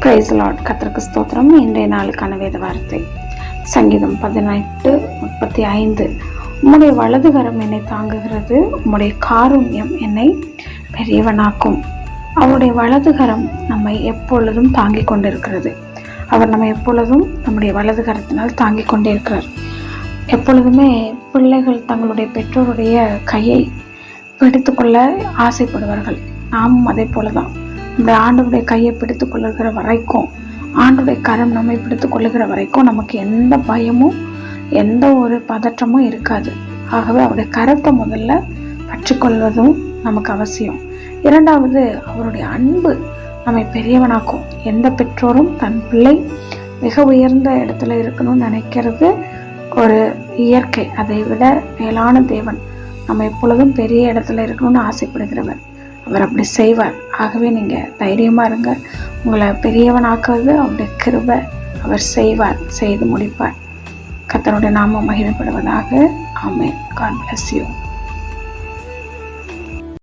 Price Lord. கர்த்தருக்கு ஸ்தோத்திரம். இன்றைய நாளுக்கான வேத வார்த்தை சங்கீதம் 18:35. உம்முடைய வலதுகரம் என்னை தாங்குகிறது, உம்முடைய காருண்யம் என்னை பெரியவனாக்கும். அவருடைய வலதுகரம் நம்மை எப்பொழுதும் தாங்கிக் கொண்டிருக்கிறது. அவர் நம்மை எப்பொழுதும் நம்முடைய வலதுகரத்தினால் தாங்கிக் கொண்டே இருக்கிறார். எப்பொழுதுமே பிள்ளைகள் தங்களுடைய பெற்றோருடைய கையை பிடித்துக்கொள்ள ஆசைப்படுவார்கள். நாமும் அதே போலதான். நம்முடைய ஆண்டவருடைய கையை பிடித்து கொள்ளுகிற வரைக்கும், ஆண்டவருடைய கரம் நம்மை பிடித்து கொள்ளுகிற வரைக்கும் நமக்கு எந்த பயமும் எந்த ஒரு பதற்றமும் இருக்காது. ஆகவே அவருடைய கரத்தை முதல்ல பற்றி கொள்வதும் நமக்கு அவசியம். இரண்டாவது, அவருடைய அன்பு நம்மை பெரியவனாக்கும். எந்த பெற்றோரும் தன் பிள்ளை மிக உயர்ந்த இடத்துல இருக்கணும்னு நினைக்கிறது ஒரு இயற்கை. அதை விட மேலான தேவன் நம்ம எப்பொழுதும் பெரிய இடத்துல இருக்கணும்னு ஆசைப்படுகிறவர். அவர் அப்படி செய்வார். ஆகவே நீங்கள் தைரியமாக இருங்க. உங்களை பெரியவனாக்குவது அவருடைய கிருபை. அவர் செய்வார், செய்து முடிப்பார். கர்த்தருடைய நாமம் மகிமைப்படுவதாக. ஆமென். God bless you.